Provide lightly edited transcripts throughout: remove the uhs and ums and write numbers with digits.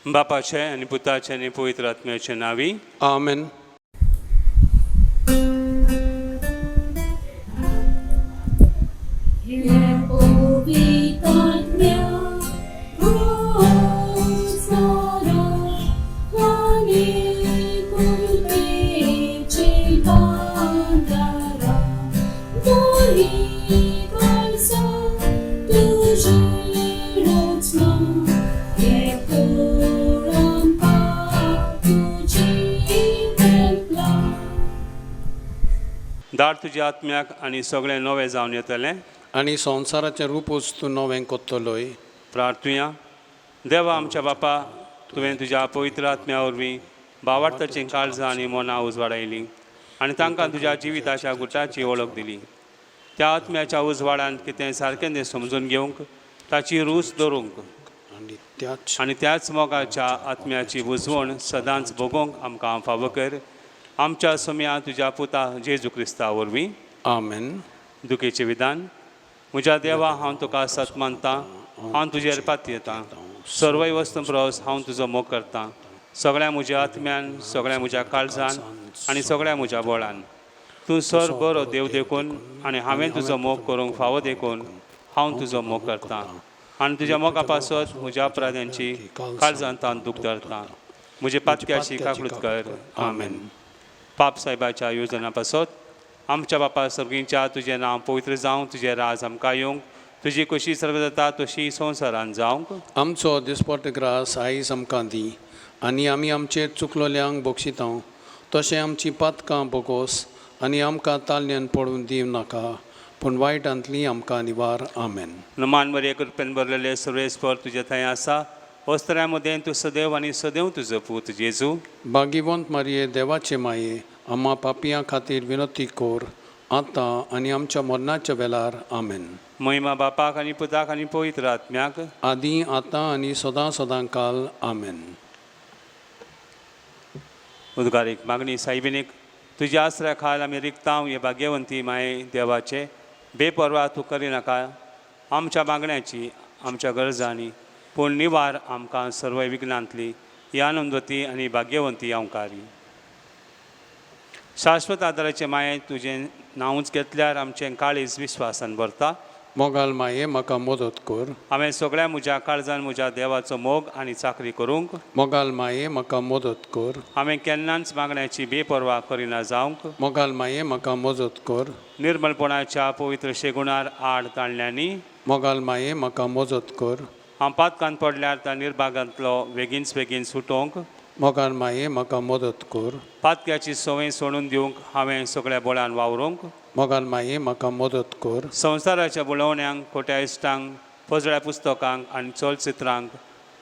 बापाचे आणि पुताचे आणि पवित्र आत्म्याचे नावी. Amen. दार तुझ्या आत्म्याक आणि सगळे नवे जावन येतले. आनी संवसाराचें रूपूच तूं नवें कोत्तलोय. प्रार्थुया. देवा आमच्या बापा, तुवें तुज्या पवित्र आत्म्या वरवीं भावार्थाचीं काळजां आनी मनां उजवाडायलीं आनी तांकां तुज्या जिविताच्या गुटाची वळख दिली. त्या आत्म्याच्या उजवाडांत कितें सारकें तें समजून घेवंक, ताची रूच धरूंक आनी त्याच मोगाच्या आत्म्याची बुजवण सदांच भोगोवंक आमकां फावो कर. आमच्या सोम्या तुज्या पुता जेजू क्रिस्ता वरवीं. आमेन. दुखेचें विधान. म्हज्या देवा, हांव तुका सत मानतां, हांव तुजेर पातयेतां. सर्वय वस्तू परस हांव तुजो मोग करतां, सगळ्या म्हज्या आत्म्यान, सगळ्या म्हज्या काळजान आनी सगळ्या म्हज्या बळान. तूं सर बरो देव देखून आनी हांवें तुजो मोग करूंक फावो देखून हांव तुजो मोग करतां आनी तुज्या मोगा पासत म्हज्या अपराध्यांची काळजांतान दूख धरतां. म्हजे पातक्याची काकूळट कर. आमेन. पाप साहेबाच्या योजना पासत आमच्या बापा सर्गींच्या तुजें नांव पवित्र जावं, तुजें राज आमकां येवंक, तुजी कशी सर्व जाता तशी संवसारान जावंक. आमचो दिसपट ग्रास आयज आमकां दी आनी आमी आमचेर चुकलोल्यांक बक्षितां, तशें आमची पातकां बोगोस आनी आमकां ताल्ल्यान पडून दिव नाका, पूण वायटांतली आमकां निवार. आमेन. नमान बरे कृपेन भरलेले सर्वेस्पर तुजे थंय आसा. वस्त्र्यां मदें तूं सदैव आनी सदैव तुजो पूत जेजू. भाग्यवंत मारये, देवाचे माये, आम्हा पापियां खातीर विनंती कोर, आतां आनी आमच्या मरणाच्या वेळार. आमेन. महिमा बापाक आनी पुताक आनी पवित्र आत्म्याक. आदी आतां आनी सदां सदां काल. आमेन. उद्गारीक मागणी. सायबिनीक तुज्या आसऱ्या खाल आमी रिक्तांव हे भाग्यवंती माये देवाचे बेपरवा तूं करिनाका आमच्या मागण्याची, आमच्या गरजांनी, पूण निवार आमकां सर्व विघ्नांतली ही आनंदवती आनी भाग्यवंती अवकारी. शाश्वत आदाराचे माये तुजें नांवच घेतल्यार आमचें काळीज विश्वासान भरता. मोगाल माये, म्हाका मदत कर. हांवें सगळ्या म्हज्या काळजान म्हज्या देवाचो मोग आनी चाकरी करूंक. मोगाल माये, म्हाका मदत कर. हांवें केन्नाच मागण्याची बेपरवा करिना जावंक. मोगाल माये, म्हाका मदत कर. निर्मलपणाच्या पवित्र शेगुणार आड ताळण्यांनी. मोगाल माये, म्हाका मदत कर. हांव पातकान पडल्यार त्या निर्भागांतलो बेगीनच बेगीन सुटोवंक. मोगाल माये, म्हाका मदत कर. पातक्याची संवय सोडून दिवंक हांवें सगळ्या बळान वावरूंक. मोगाल माये, म्हाका मदत कर. संवसाराच्या बुलोवण्यांक, खोट्या इश्टांक, पजळ्या पुस्तकांक आनी चलचित्रांक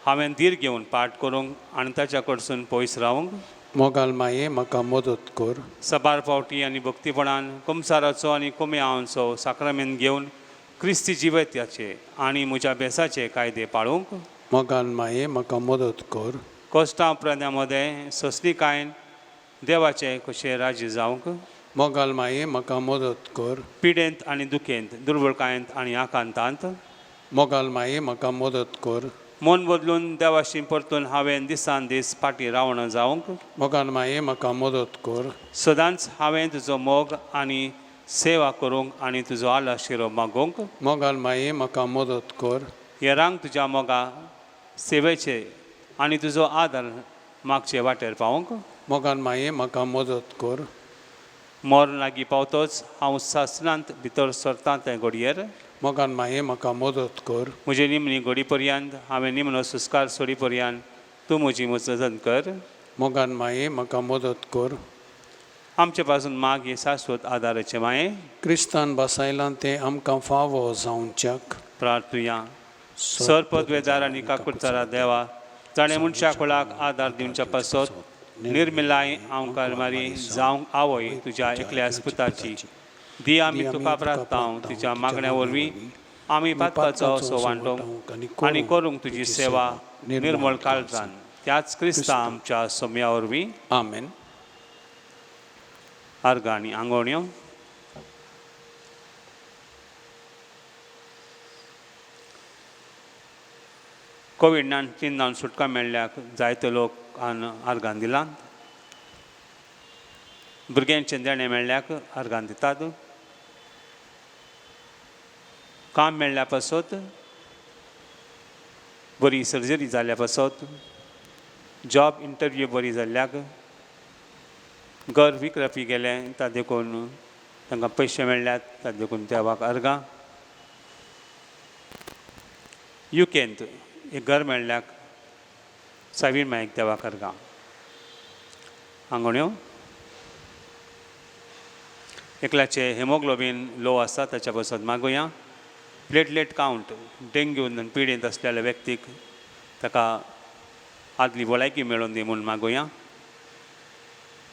हांवें धीर घेवन पाठ करूंक आनी ताच्या कडसून पयस रावंक. मोगाल माये, म्हाका मदत कर. सबार फावटी आनी भक्तीपणान कुमसाराचो आनी कुमेहांचो साक्रामेंत घेवन क्रिस्ती जिवत्याचे आनी म्हज्या बेसाचे कायदे पाळूंक. मोगाल माये, म्हाका मदत कर. कश्टां उपरांत्या मदें ससलीकायेन देवाचे कशें राजी जावंक. मोगाल माये, म्हाका मदत कर. पिडेंत आनी दुखेंत, दुर्बळकायेंत आनी आकांतांत. मोगाल माये, म्हाका मदत कर. मन बदलून देवाशी परतून हांवें दिसान दीस फाटीं रावण जावंक. मोगाल माये, म्हाका मदत कर. सदांच हांवें तुजो मोग आनी सेवा करूंक आनी तुजो आलाशिरो मागोवंक. मोगाल माये, म्हाका मदत कर. हेरांक तुज्या मोगा सेवेचे आनी तुजो आदार मागचे वाटेर पावंक. मोगाल माये, म्हाका मदत कर. मोर लागीं पावतोच हांव सासणांत भितर सरतां ते घडयेर. मोगाल माये, म्हाका मदत कर. म्हजे निमणी घडी पर्यंत, हांवें निमणो सुस्कार सोडी पर्यंत तूं म्हजी मजत कर. मोगाल माये, म्हाका मदत कर. आमचे पासून माग हे शाश्वत आदाराचे माये. क्रिस्तान बसायलां तें आमकां फावो जावच्याक. प्रार्थुया. सर पदवेदार आनी काकुटचारा देवा, जाणें मनशा कुळाक आदार दिवच्या पासत निर्मिलाय अवकार मारी जावंक आवय तुज्या एकल्या पुताची दी. आमी तुका प्रार्थना तिच्या मागण्या वरवीं आमी पातकाचो असो वांटोवंक आनी करूंक तुजी सेवा निर्मळ काळजान त्याच क्रिस्ता आमच्या सोम्या वरवीं. आमेन. अर्घ आनी आंगवण्यो. कोविड-19 जावन सुटका मेळ्ळ्याक जायते लोक आर्गां दिलां. भुरग्यांचे देणे मेळ्ळ्याक आर्गां दितात. काम मेळ्ळ्या पासत, बरी सर्जरी जाल्ल्या पासत, जॉब इंटरव्यू बरी जाल्ल्याक, घर विकरपी गेलें ताका देखून तांकां पयशे मेळ्ळ्यात ताका देखून देवाक आर्गां. युकेंत एक घर मेळ्ळ्याक सावीर मायक देवाक आर्गां. आंगण्यो एकल्याचे हेमोग्लोबीन लो आसा ताच्या पासत मागुया. प्लेटलेट कावंट डेंग्यून पिडीत आसलेल्या व्यक्तीक ताका आदली भलायकी मेळोवन दी म्हूण मागुया.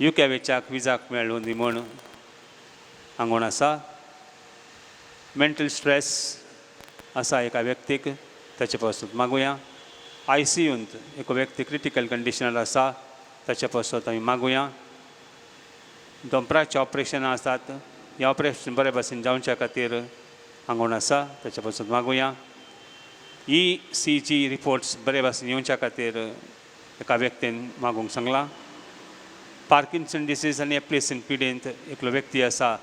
युकेवेच्याक विजाक मेळोवन दी म्हूण आंगवण आसा. मेंटल स्ट्रेस आसा एका व्यक्तीक ताचे पासत मागुया. ICUंत एक व्यक्ती क्रिटिकल कंडिशनार आसा ताचे पासत आमी मागुया. दोंपराचें ऑपरेशनां आसात, हें ऑपरेशन बरे भाशेन जावच्या खातीर आंगवण आसा ताचे पासत मागुया. ECG रिपोर्ट्स बरे भाशेन येवच्या खातीर एका व्यक्तीन मागूंक सांगलां. पार्किन्सन डिसीज आनी एप्लेसीन पिडेंत एकलो व्यक्ती आसा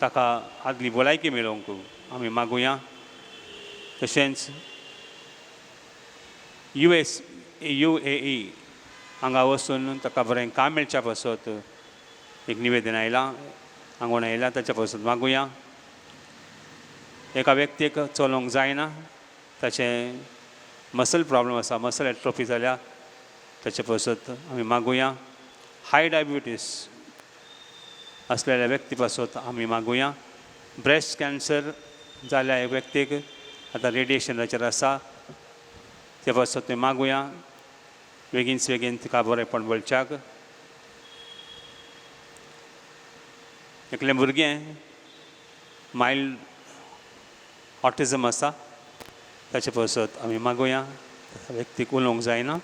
ताका आदली भलायकी मेळोवंक आमी मागुया. तशेंच UAE हांगा वचून ताका बरें काम मेळच्या पासत एक निवेदन आयलां, आंगवण आयलां ताच्या पासत मागुया. एका व्यक्तीक चलोवंक जायना, ताचें मसल प्रॉब्लम आसा, मसल एट्रोफी जाल्या ताचे पासत आमी मागुया. हाय डायबिटीस असलेल्या व्यक्ती पासत आमी मागुया. ब्रेस्ट कॅन्सर जाल्ल्या एक व्यक्तीक आतां रेडिएशनाचेर आसा ते पासत मागुया. बेगीनच बेगीन तिका बरेंपण मेळच्याक. एकलें भुरगें मायल्ड ऑटिझम आसा ताचे पासत आमी मागुया. व्यक्तीक उलोवंक जायना.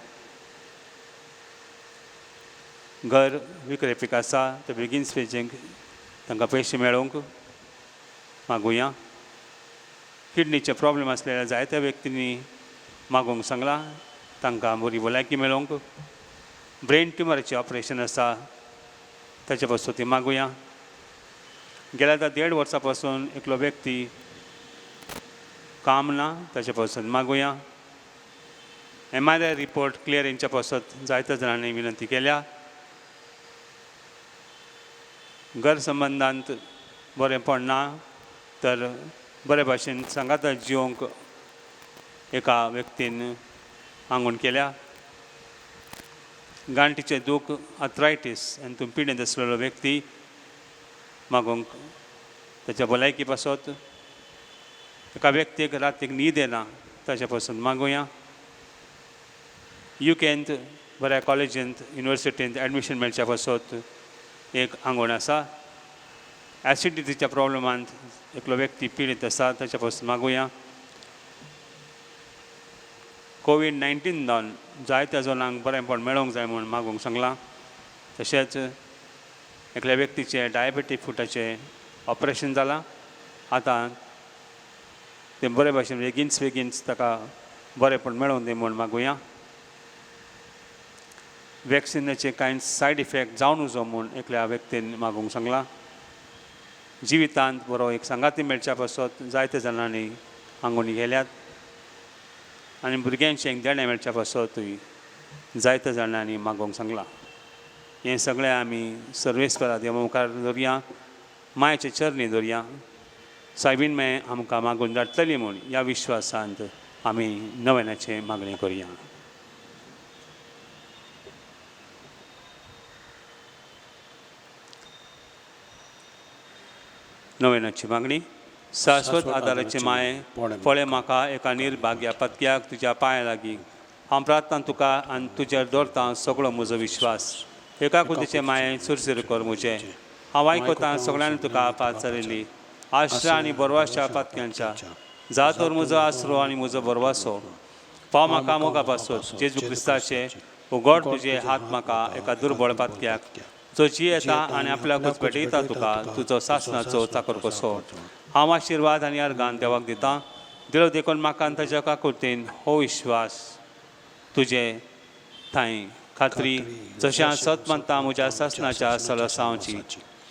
घर विक्रेपीक आसा ते बेगीनच बेगीन तांकां पयशे मेळोवंक मागुया. किडनीचे प्रॉब्लेम आसलेल्या जायत्या व्यक्तींनी मागोवंक सांगलां तांकां बरी भलायकी मेळोवंक. ब्रेन ट्युमराचें ऑपरेशन आसा ताचे पासत ती मागुया. गेल्या 1.5 वर्सां पासून एकलो व्यक्ती काम ना ताचे पासत मागुया. MRI रिपोर्ट क्लियर येवच्या पासत जायत्या जाणांनी विनंती केल्या. घर संबंदांत बरेंपण ना तर बरे भाशेन सांगाता जिवंक एका व्यक्तीन आंगवण केल्या. गांठीचें दूख आर्थरायटीस आनी तूं पिडेंत आसलेलो व्यक्ती मागोवंक ताच्या भलायकी पासत. एका व्यक्तीक रातीक न्हीद येना ताचे पासून मागुया. युकेंत बऱ्या कॉलेजींत युनिवर्सिटींत एडमिशन मेळच्या पासत एक आंगवण आसा. एसिडिटीच्या प्रॉब्लमांत एकलो व्यक्ती पिडीत आसा ताच्या पासून मागुया. कोविड-19 जावन जायत्या जाणांक बरेंपण मेळोवंक जाय म्हूण मागोवंक सांगलां. तशेंच एकल्या व्यक्तीचे डायबेटीक फुटाचें ऑपरेशन जालां. आतां तें बरे भाशेन बेगीनच ताका बरेंपण मेळोवन दी म्हूण मागुया. वॅक्सिनाचे कांय सायड इफेक्ट जावन नजो म्हूण एकल्या व्यक्तीन मागोवंक सांगलां. जिवितांत बरो एक सांगाती मेळच्या पासत जायत्या जाणांनी आंगवणी गेल्यात आनी भुरग्यांचे एक देणें मेळच्या पासतूय जायत्या जाणांनी मागोवंक सांगलां. हें सगळें आमी सर्वेस्परा देवा मुखार दवरया, मायेचे चरणी दवरया. सायबीण माय आमकां मागून धाडटली म्हूण ह्या विश्वासांत आमी नव्यानाचे मागणी करुया. नव्यानाची मागणी. शाश्वत आदाराचे माये, पळय म्हाका एका निर्भाग्या पत्क्याक तुज्या पांया लागीं. हांव प्रार्थना तुका आनी तुजेर दवरतां सगळो म्हजो विश्वास. एका कुदीचे माये सुरसुर कर म्हजें. हांव आयकतां सगळ्यांनी तुका पाचारिल्ली. आश्रा आनी बरवाश्या पत्क्यांच्या जातोर म्हजो आसरो आनी म्हजो बरवासो. पाव म्हाका मोगा पासत जेजू क्रिस्ताचे उगड तुजे हात म्हाका एका दुर्बळ पातक्याक जो जी येता आनी आपल्याकूच भेटयता तुका तुजो सासणाचो चाकर कसो. हांव आशिर्वाद आनी अर्गान देवाक दितां. दिलो देखून म्हाका आनी ताच्या काकुर्तीन हो विश्वास. तुजे थंय खात्री जशें हांव सत म्हणटा म्हज्या ससनाच्या सलसांवची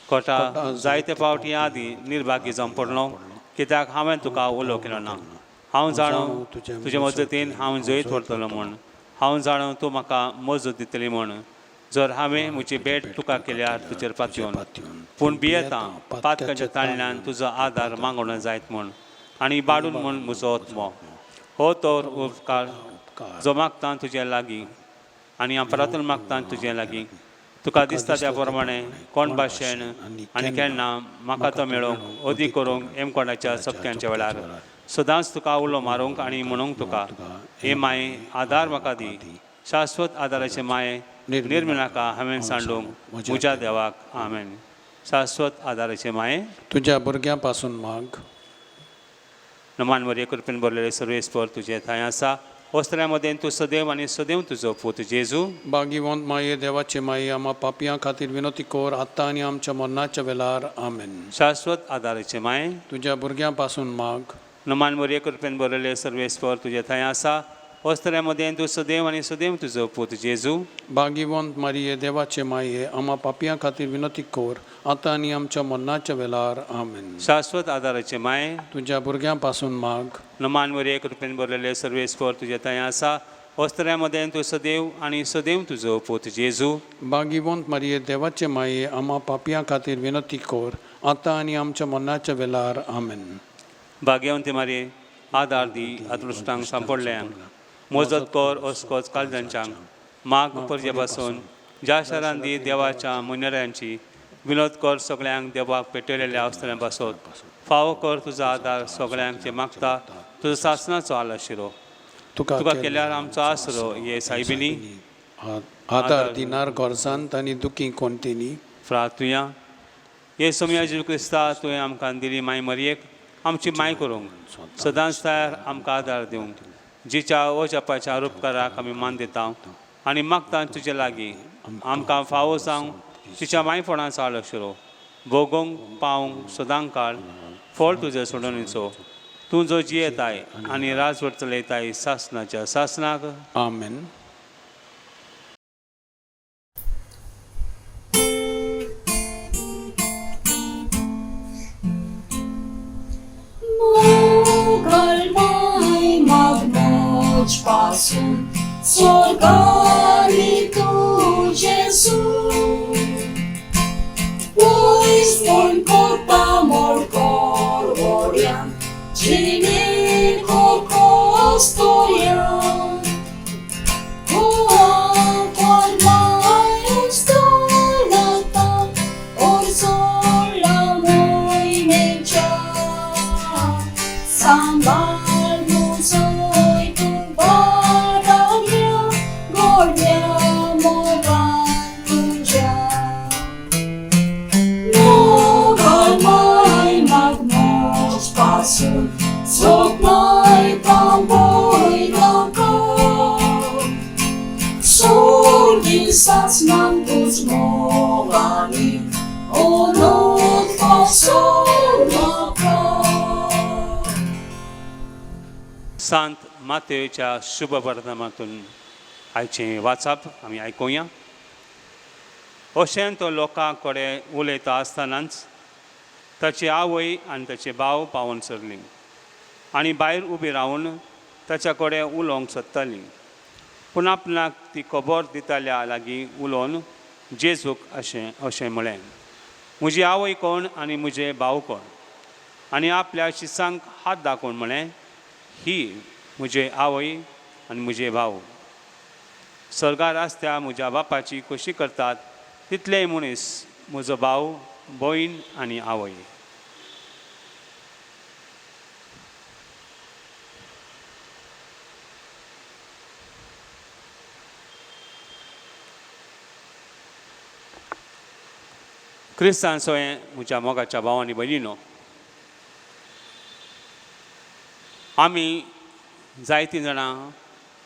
कोटा जायते फावटी आदीं निर्भागी जावन पडलो कित्याक हांवें तुका उलो केलो ना. हांव जाणो तुजे मजतीन हांव जैत व्हरतलो म्हूण. हांव जाणो तूं म्हाका मजत दितली म्हूण. जर हांवें म्हजी भेट तुका केल्यार तुजेर पातयेवन पूण भियेता पातकाच्या ताळ्यान तुजो आदार मागोवना जायत म्हूण आनी बाडून म्हूण म्हजो आत्मो. हो तर उपकार जो मागता तुजे लागीं आनी हांव परतून मागता तुजे लागीं. तुका दिसता त्या प्रमाणे कोण भाशेन आनी केन्ना म्हाका तो मेळोवंक अदीक करूंक हेमकोणाच्या चपक्यांच्या वेळार सदांच तुका उलो मारूंक आनी म्हणूंक तुका हे माये आदार म्हाका दी. शाश्वत आदाराचे माये निर्मिनाका हांवें सांडूंक म्हज्या देवाक आमेन. शाश्वत आदाराचे माये तुज्या भुरग्यां पासून माग. नमान वरी कृपेन बरलेले सर्वेस्पर तुजे थंय आसा. वस्त्र्यां मदें तूं सदैव आनी सदैव तुजो पूत जेजू. भाग्यवंत माये देवाचे माये आम्हा पापयां खातीर विनोती कोर आतां आनी आमच्या मरणाच्या वेळार आमेन. शाश्वत आदाराचे माये तुज्या भुरग्यां पासून माग. नमान वरी कृपेन बरलेले सर्वेस्पर तुजे थंय आसा. वस्त्र्यां मदें तूं सदैव आनी सदैव तुजो पूत जेजू. भाग्यवंत मारिये देवाचे माये आम्हा पापयां खातीर विनोती कोर आतां आनी आमच्या मरणाच्या वेळार आमेन. शाश्वत आदाराचे माये तुज्या भुरग्यां पासून माग. नमान वरी कृपेन बरलेले सर्वेस्पर तुजे थंय आसा. वस्त्र्यां मदें तूं सदैव आनी सदैव तुजो पूत जेजू. भाग्यवंत मारिये देवाचे माये आम्हा पापयां खातीर विनोती कोर आतां आनी आमच्या मरणाच्या वेळार आमेन. भाग्यवंती मारी आदार दी अदृश्टांक सांपडल्यांक मजत कर अस्कोच काळजांच्यांक माग परजे पासून ज्या शारांत दी देवाच्या मुनेऱ्यांची विनोद कर सगळ्यांक देवाक पेटयलेल्या अवस्थांल्या पासत फावो कर तुजो आदार सगळ्यांक जे मागता तुजो सासणाचो आलाशिरो तुका केल्यार आमचो आसरो हे सायबिनी आदार दिनार गोरजांत आनी दुखी कोणतीनी प्रार्थुया. हे समया जेजू क्रिस्ता तुवें आमकां दिली माय मरयेक आमची माय करूंक सदांच तयार आमकां आदार दिवंक जिच्या ओजापाच्या उपकाराक आमी मान दिता आनी मागता तुजे लागीं आमकां फावो जावंक तिच्या मायपणाचो आलशिरो भोगूंक पावूंक सदांच काळ फळ तुजे सोडणीचो तूं जो जियेताय आनी राजवट चलयताय सासनाच्या सासनाक आमेन. Pasun sorgani tu Jesus, pois non corpa morcor oriam, cine costoriam, qual mai ustonata, or sola moi mecha, sambal musoi tu baraglia, guardiamo vantugia. Mogal mai magmos pasun, sognai tamboy lakal, sorgi sasnan tuzmogani, onot pasun lakal. सांत मातेच्या शुभ वर्तमानातून आयचें वाचप आमी आयकुया. अशें तो लोकां कडेन उलयता आसतनाच ताची आवय आनी ताचे भाव पावून सरलीं आनी भायर उबी रावन ताच्या कडेन उलोवंक सोदतालीं. पूण आपणाक ती खबर दिताल्या लागीं उलोवन जेजूक अशें म्हळें, म्हजी आवय कोण आनी म्हजे भाव कोण? आनी आपल्या शिसांक हात दाखोवन म्हळें, ही म्हजे आवय आनी म्हजे भाव. सर्गार आसत्या म्हज्या बापाची कशी करतात तितलेय मनीस म्हजो भाव भयण आनी आवय. क्रिस्तान सोय म्हज्या मोगाच्या भावांनी भयणीनो, आमी जायतीं जाणां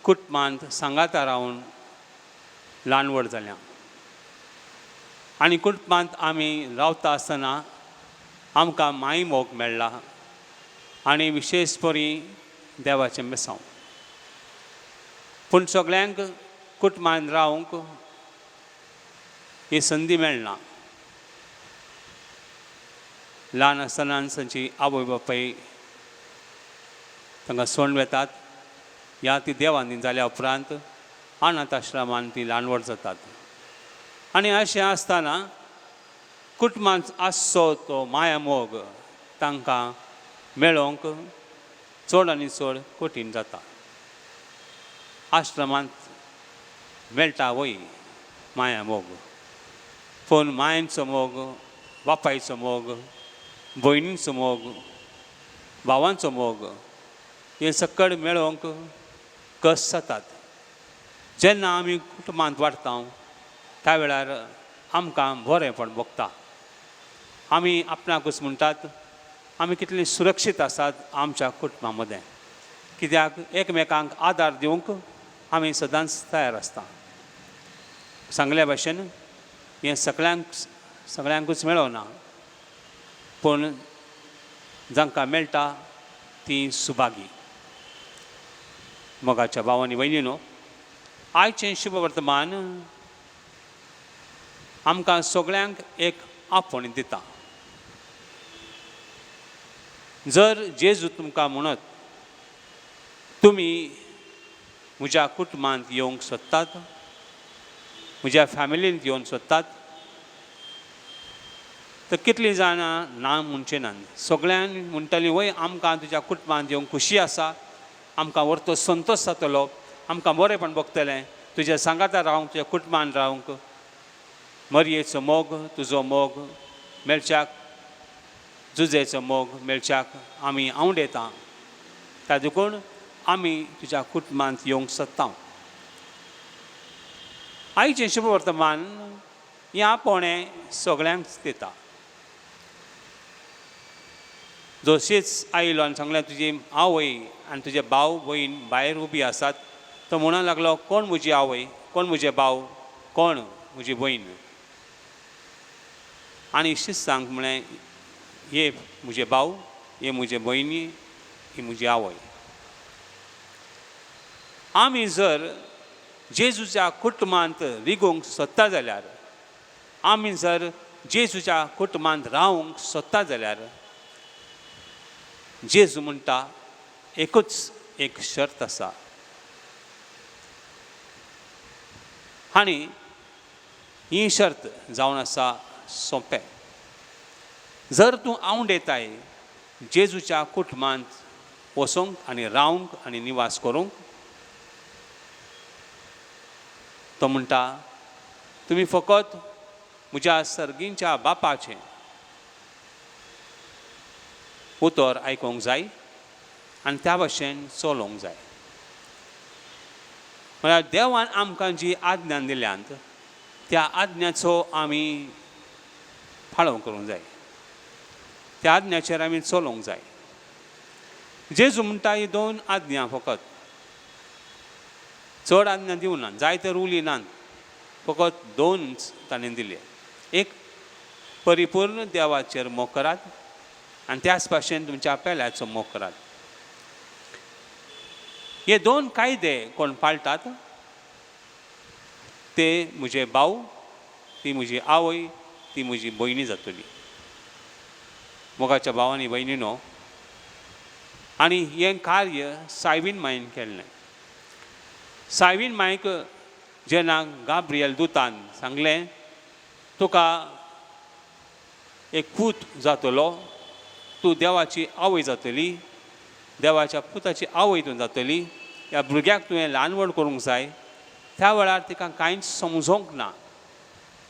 कुटुंबांत सांगाता रावन ल्हान व्हड जाल्या आनी कुटुंबांत आमी रावता आसतना आमकां माय मोग मेळ्ळा आनी विशेश परी देवाचें बेसांव. पूण सगळ्यांक कुटुंबान रावंक ही संदी मेळना. ल्हान आसतना तांची आवय बापाय तांकां सोडून वेतात, या ती देवानी जाल्या उपरांत अनाथ आश्रमान ती ल्हानवड जातात. आनी अशें आसतना कुटुंबांत आसचो तो माया मोग तांकां मेळोवंक चड आनी चड कठीण जाता. आश्रमांत मेळटा वय माया मोग, पूण मायेचो मोग, बापायचो मोग, भयणीचो मोग, भावांचो मोग हे सकड मेळोवंक कस जातात. जेन्ना आमी कुटुंबांत वाडटा त्या वेळार आमकां बरेंपण भोगता. आमी आपणाकूच म्हणटात आमी कितलीं सुरक्षीत आसात आमच्या कुटुंबा मदें, कित्याक एकमेकांक आदार दिवंक आमी सदांच तयार आसता. सांगल्या भाशेन हें सगळ्यांकूच मेळना, पूण जांकां मेळटा ती सुभागी. मोगाच्या भावांनी भयणीनो, आयचें शुभ वर्तमान आमकां सगळ्यांक एक आपोवण दिता. जर जेजू तुमकां म्हणत तुमी म्हज्या कुटुंबांत येवंक सोदतात, म्हज्या फॅमिलींत येवंक सोदतात, तर कितलीं जाणां ना म्हणचें ना. सगळ्यांनी म्हणटलीं वय आमकां तुज्या कुटुंबांत येवंक खुशी आसा, आमकां व्हरतो संतोश जातलो, आमकां बरेंपण भोगतलें, तुज्या सांगातार रावंक, तुज्या कुटुंबांत रावंक. मरयेचो मोग, तुजो मोग मेळच्याक, जुजेचो मोग मेळच्याक आमी आवडेता. त्या देखून आमी तुज्या कुटुंबांत येवंक सोदता. आयचें शुभ वर्तमान हें आपोवणें सगळ्यांक दिता. जशीच आयलो आनी सांगलें तुजी आवय आनी तुजे भाव भयण भायर उबी आसात, तो म्हणूंक लागलो कोण म्हजी आवय, कोण म्हजे भाव, कोण म्हजी भयण. आनी शिस्तांक म्हळें हे म्हजे भाव, हे म्हजे भयणी, ही म्हजी आवय. आमी जर जेजूच्या कुटुंबांत रिगोवंक सोदता जाल्यार, आमी जर जेजूच्या कुटुंबांत रावंक सोदता जाल्यार जेजू म्हणटा एकूच एक शर्त आसा. आनी ही शर्त जावन आसा सोंपें. जर तूं आवडेताय जेजूच्या कुटुंबांत वचूंक आनी रावंक आनी निवास करूंक, तो म्हणटा तुमी फकत म्हज्या सर्गींच्या बापाचें उतर आयकूंक जाय आनी त्या भाशेन चलोवंक जाय. म्हळ्यार देवान आमकां जी आज्ञा दिल्यांत त्या आज्ञाचो आमी पाळो करूंक जाय, त्या आज्ञाचेर आमी चलोवंक जाय. जेजू म्हणटा ही 2 आज्ञा फकत, चड आज्ञा दिवना, जायते रुली नात, फकत 2च ताणें दिले. एक, परिपूर्ण देवाचेर मोग करात आनी त्याच भाशेन तुमच्या पेल्याचो मोग करात. हे 2 कायदे कोण पाळटात ते म्हजे भाव, ती म्हजी आवय, ती म्हजी भयणी जातली. मोगाच्या भावांनी भयणीनो, आनी हें कार्य सायबीन मायेन केल्लें. सायबीन मायक जेन्ना गाब्रियल दुतान सांगलें तुका एक पूत जातलो, तूं देवाची आवय जातली, देवाच्या पुताची आवय तूं जातली, ह्या भुरग्याक तुवें ल्हानवड करूंक जाय, त्या वेळार तिका कांयच समजोंक ना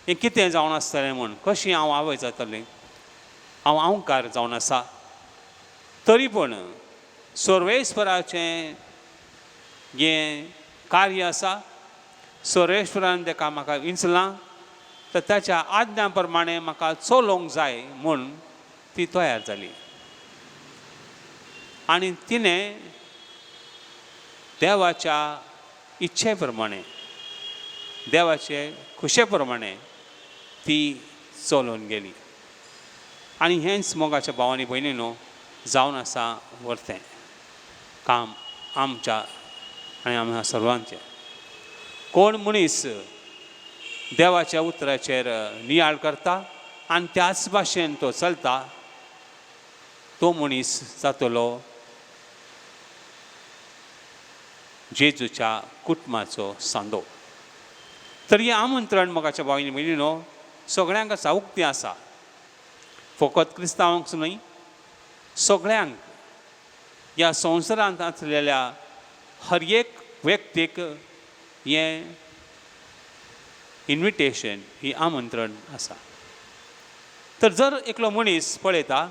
हें कितें जावन आसतलें म्हूण, कशी हांव आवय जातलें, हांव अहंकार जावन आसा. तरी पूण सर्वेस्वराचें हें कार्य आसा, सर्वेस्वरान ताका म्हाका विंचलां, तर ताच्या आज्ञा प्रमाणें म्हाका चलोवंक जाय म्हूण ती तयार जाली. आनी तिणें देवाच्या इच्छे प्रमाणें, देवाचे खुशे प्रमाणें ती चलोवन गेली. आनी हेंच मोगाच्या भावांनी भयणीनो जावन आसा व्हरतें काम आमच्या आनी आमच्या सर्वांचें. कोण मनीस देवाच्या उतराचेर नियाळ करता आनी त्याच भाशेन तो चलता तो मनीस जातलो जेजूच्या कुटुंबाचो सांदो. तर हें आमंत्रण मोगाच्या भावांनी भयणीनो सगळ्यांक आसा, उक्ती आसा. फकत क्रिस्तांवांकच न्हय, सगळ्यांक ह्या संवसारांत आसलेल्या हर एक व्यक्तीक हें इन्विटेशन, ही आमंत्रण आसा. तर जर एकलो मनीस पळयता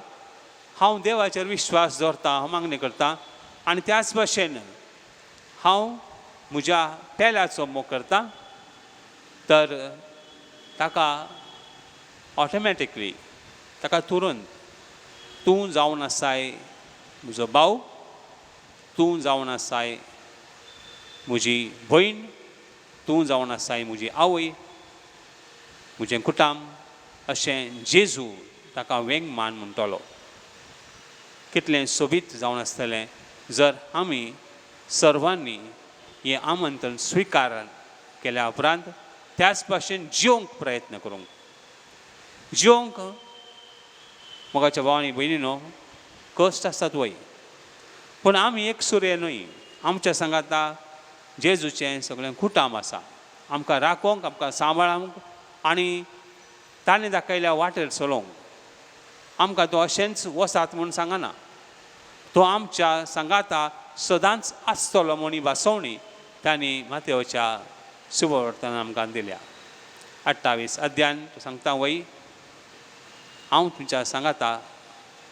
हांव देवाचेर विश्वास दवरता, हांव मागणी करता आनी त्याच भाशेन हांव म्हज्या पेल्याचो मोग करता, तर ताका ऑटोमॅटिकली ताका तुरंत तूं जावन आसाय म्हजो भाव, तूं जावन आसाय म्हजी भयण, तूं जावन आसाय म्हजी आवय, म्हजें कुटुंब अशें जेजू ताका वेंग मान म्हणटलो. कितलें सोबीत जावन आसतलें जर आमी सर्वांनी हें आमंत्रण स्विकार केल्या उपरांत त्याच भाशेन जिवंक प्रयत्न करूंक. जिवंक मोगाच्या भावांनी भयणीनो कश्ट आसतात वय, पूण आमी एक सुरे न्हय. आमच्या सांगाता जेजूचें सगळें कुटुंब आसा. आमकां राखोवंक, आमकां सांबाळूंक आनी ताणें दाखयल्या वाटेर चलोवंक. आमकां तो अशेंच वसात म्हूण सांगना. तो आमच्या सांगाता सदांच आसतलो म्हणी भासवणी तांणी मातेवाच्या शुभवर्तनान आमकां दिल्या. 28 अध्यायान तो सांगता वय, हांव तुमच्या सांगाता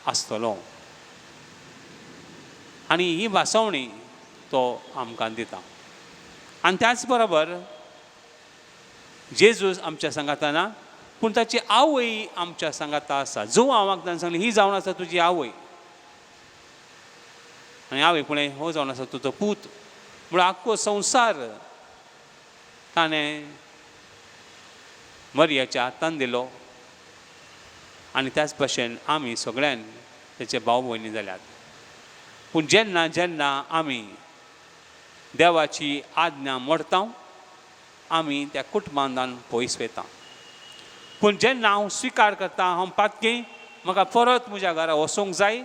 आसतलो. आनी ही भासवणी तो आमकां दिता. आनी त्याच बरोबर जेजूस आमच्या सांगाता ना, पूण ताची आवय आमच्या सांगाता आसा. जो हांवाक ताणें सांगलें ही जावन आसा तुजी आवय, आनी आवय पुणें हो जावन आसा तुजो पूत. म्हळ्यार आख्खो संवसार ताणें मरियाच्या हातान दिलो आनी त्याच भाशेन आमी सगळ्यान तेचे भाव भयणी जाल्यात. पूण जेन्ना जेन्ना आमी देवाची आज्ञा मोडटा आमी त्या कुटुंबांतल्यान पयस वयता. पूण जेन्ना हांव स्विकार करता हांव पातकी म्हाका परत म्हज्या घरा वचूंक जाय,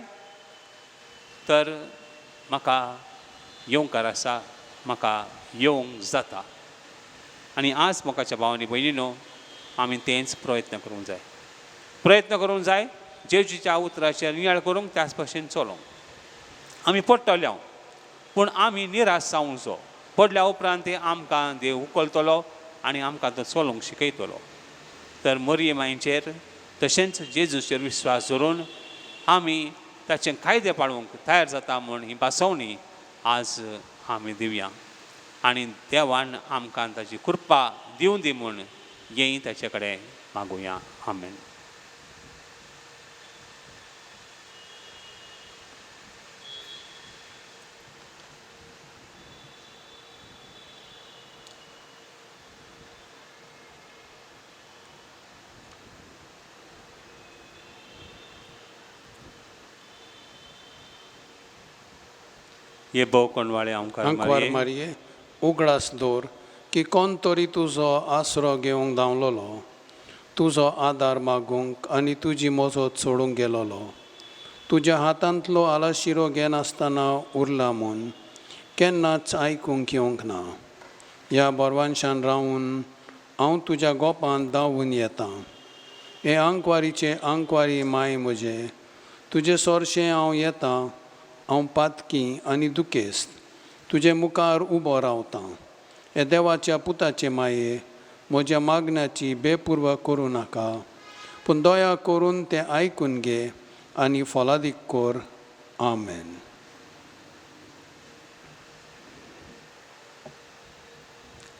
तर म्हाका येवकार आसा, म्हाका येवंक जाता. आनी आज मोगाच्या भावांनी भयणीनो आमी तेंच प्रयत्न करूंक जाय. प्रयत्न करूंक जाय जेजूच्या उतराचेर नियाळ करूंक, त्याच भाशेन चलोवंक. आमी पडटले पूण आमी निराश जावंक जाय. पडल्या उपरांत आमकां देव उखलतलो आनी आमकां तो चलोवंक शिकयतलो. तर मरिये मांयचेर तशेंच जेजूचेर विश्वास दवरून आमी ताचें कायदे पाळूंक तयार जाता म्हूण ही भासवणी आज आमी दिवया. आनी देवान आमकां ताची कृपा दिवं दी म्हूण हें ताचे कडेन मागुया. आमेन. ये भोव कोणवाळे अंकवार मारये उगडास दवर की कोण तरी तुजो आसरो घेवंक धांवलोलो, तुजो आदार मागूंक आनी तुजी मजत सोडूंक गेलोलो. तुज्या हातांतलो आलाशिरो घेनासतना उरला म्हूण केन्नाच आयकूंक येवंक ना. ह्या बोरवानशान रावून हांव तुज्या गोपांत धांवून येतां. हे अंकवारीचे अंकवारी माय म्हजे, तुजे सोरशें हांव येतां. हांव पातकी आनी दुखेस्त तुजे मुखार उबो रावतां. हे देवाच्या पुताचे माये, म्हज्या मागण्याची बेपुरवा करूं नाका, पूण दया करून तें आयकून घे आनी फलादीक कोर. आमेन.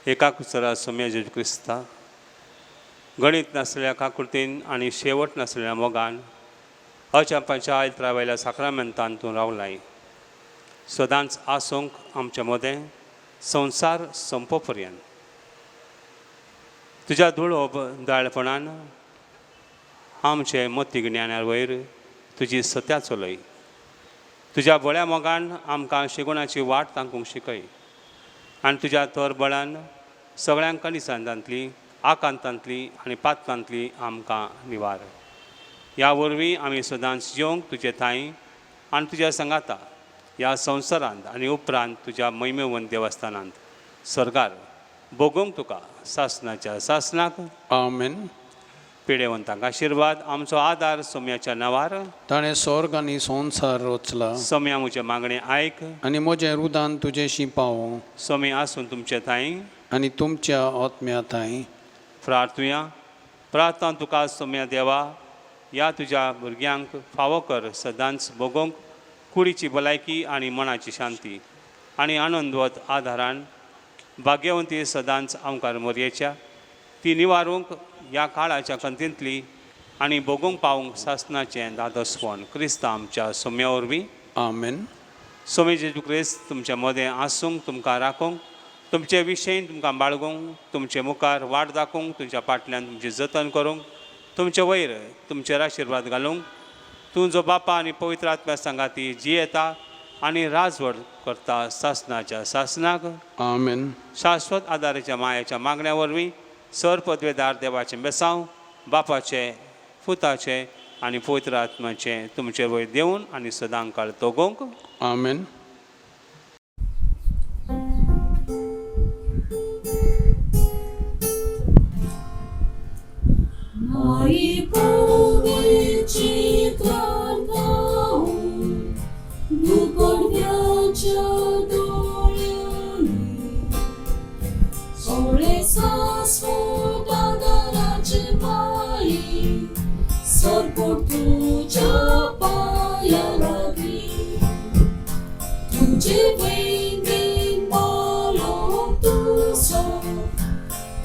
एका कुसरा सोम्या जेजू क्रिस्ता गणीत नासलेल्या काकुर्तीन आनी शेवट नासलेल्या मोगान अचापाच्या आयत्रा वयल्या साक्रामेंतान तूं रावलाय. सदांच आसूंक आमचे मदें संवसार संपो पर्यंत. तुज्या धुळोब दाळपणान आमचे मती गिन्यान्या वयर तुजी सत्या चलय. तुज्या बळ्या मोगान आमकां शिगोणाची वाट तांकूंक शिकय आनी तुज्या तोर बळान सगळ्यांक कणिसांतांतली आकांतांतली आनी पातकांतली आमकां निवार. ह्या वरवीं आमी सदांच जेवंक तुजे थंय आनी तुज्या संगाता ह्या संवसारांत आनी उपरांत तुज्या महिमेवंत देवस्थानांत सर्गार भोगूंक तुका सासणाच्या सासणाक आमेन. पिडेवंतांक आशिर्वाद आमचो आदार सोम्याच्या नांवार. ताणें स्वर्ग आनी संवसार रचला सोम्या म्हजें मागणें आयक. आनी म्हजें रुदान तुजेशी पावो सोमी आसून तुमचे थंय आनी तुमच्या आत्म्या थंय. प्रार्थुया. प्रार्थना तुका सोम्या देवा ह्या तुज्या भुरग्यांक फावो कर सदांच भोगोंक कुडीची भलायकी आनी मनाची शांती आनी आनंदवत आदारान भाग्यवंती सदांच आमकां मोरयेच्या ती निवारूंक ह्या काळाच्या कंतींतली आनी भोगूंक पावूंक सासणाचें दादोसपण क्रिस्तांव आमच्या सोम्या वरवीं. आमेन. सोमी जेजू क्रिस्त तुमच्या मदें आसूंक तुमकां राखूंक तुमचे विशयी तुमकां बाळगूंक तुमचे मुखार वाट दाखोवंक तुमच्या फाटल्यान तुमचें जतन करूंक तुमचे वयर तुमचेर आशिर्वाद घालूंक तूं जो बापा आनी पवित्र आत्म्या सांगाती जी येता आनी राजवट करता सासणाच्या सासणाक आमेन. शाश्वत आदाराच्या मायाच्या मागण्या वरवीं सर पदवेदार देवाचें बेसांव बापाचें पुताचें आनी पवित्र आत्म्याचें तुमचे वयर देवन आनी सदां काळ तोगोंक आमेन. Moi powieci kartał, duporwiacia doliony, sole sa swoda daraczy mali, sorportucia pajalabi, tudzie wejmin malom tu so,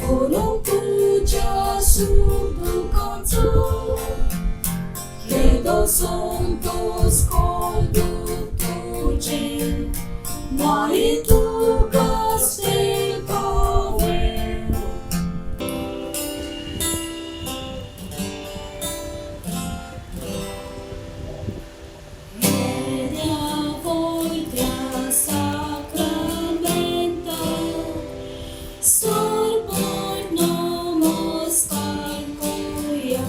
olom tucia surdu końcu, kiedy są to skoldu tudzie, moi tu kastykowe. Media voltea sacramenta, sorbon namaskar koya,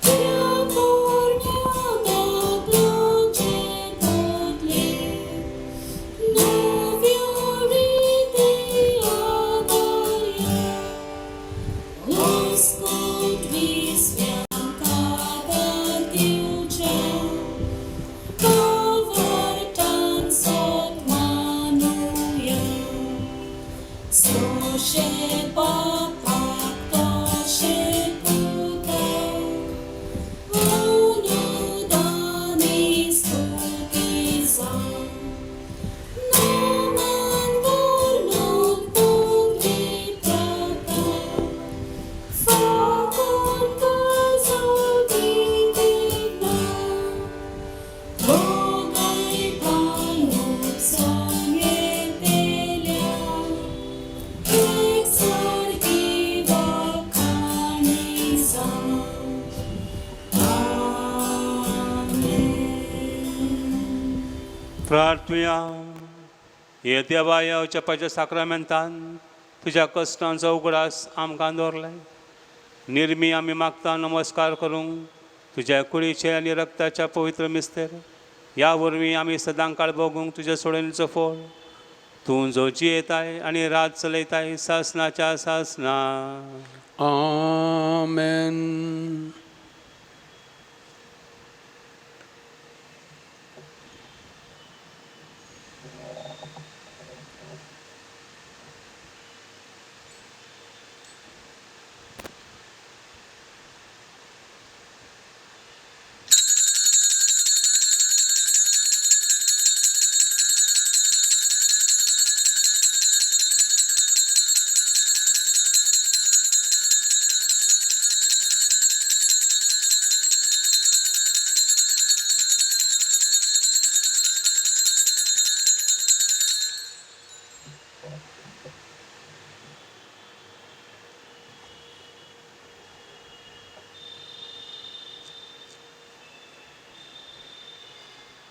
prea porniada plonge potle, noviorite adaria, oskot visvianka vartiucha, kavartan sot manuja. So się papa, to się puta, unudany stupiza. Naman gurnot pungri prata, fakon kazodinina, bogaj panów sobie telia. Exarchiva canisa. Amen. प्रार्थुया. हे देवा ह्या जपाच्या साक्रामेंतान तुज्या कश्टांचो उगडास आमकां दवरलाय. निर्मी आमी मागता नमस्कार करूंक तुज्या कुडीचे आनी रक्ताच्या पवित्र मिस्तेर ह्या वरवीं आमी सदां काळ भोगूंक तुज्या सोडणीचो फळ तूं जो जियेताय आनी रात चलयताय सासणाच्या सासणा. आमेन.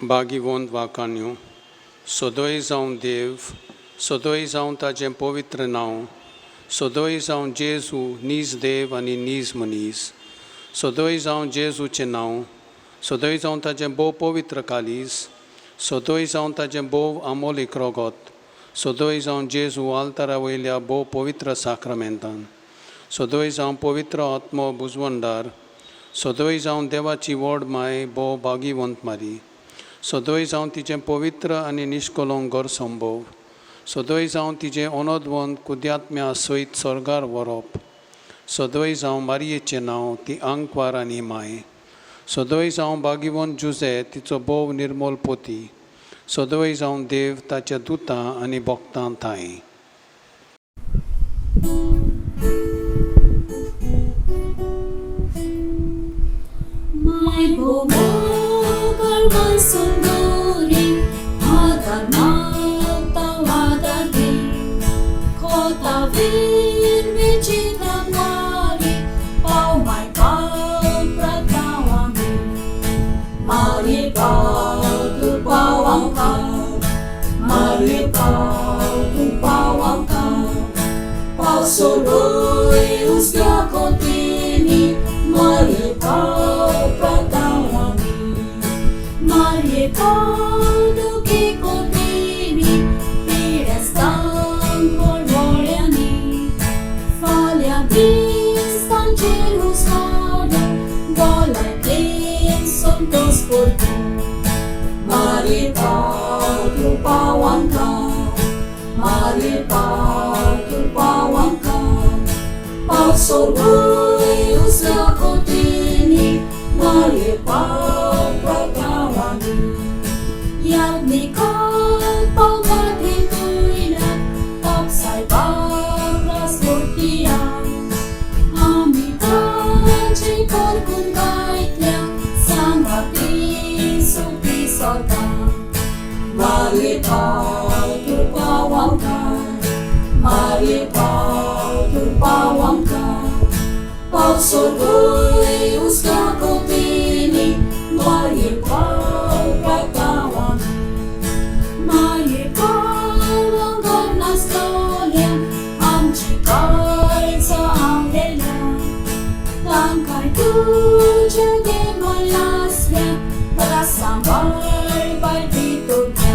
बागीवंत वाकान्यो, सदोय जावन देव सदोय जावं ताचें पवित्र नांव, सदोय जावं जेजू नीज देव आनी नीज मनीस, सदोय जावं जेजूचें नांव, सदोय जावं ताचें भोव पवित्र कालीस, सदोय जावं ताचें भोव आमोलीक रोगोत, सदोय जावं जेजू आल्तारा वयल्या भोव पवित्र साक्रामेंतान, सदोय जावं पवित्र आत्मो बुजवंडार, सदोय जावं देवाची व्हड माय भोव भागीवंत मारी, सदोय जावं तिचें पवित्र आनी निश्कलोंक घर संभोव, सदोय जावं तिचें अनोदवंत कुद्यात्म्या सयत स्वर्गार व्हरप, सदोय जावं मारयेचें नांव ती आंकवार आनी माय, सदोय जावं भागीवंत जुजे तिचो भोव निर्मोल पोती, सदोय जावं देव ताच्या दुतां आनी भक्तां थाय. My bomogal my sunduri, adar mata wadagi, kota vir vichita mari, pau my pau pratawami, mari pau tu pawangka, mari pau tu pawangka, pau soroi usga kotini, mari pau pratawami, mari pau duki kotini, pirestan polvoriani, falja vistan Jerusalem, golaj din som Gospodu, mari pau tu pawangka, mari pau tu pawangka, pau soroi usga kotini, mari pau pratawami, jadni kot pau madrituina, popsaj paglas vortian, amitanci korkun gaitlia, sangati supi sorgan, mari pau tu pawangka, mari pau tu pawangka, pau soroi usga kotini, mari pau pratawami, mari pau angkot na stolia, amci kalca angelia, langkaj tuđe gemolaslia, prasam barbaj pitutja,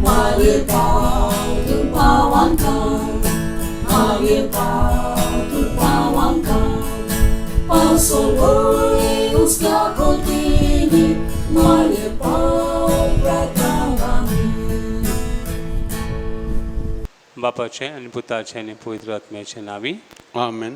mari pau tu pawangka, mari pau tu pawangka, pau soroi usga kotini, mari pau pratawami. बापाचे आणि पुताचे आणि पवित्र आत्म्याचे नावी आमेन.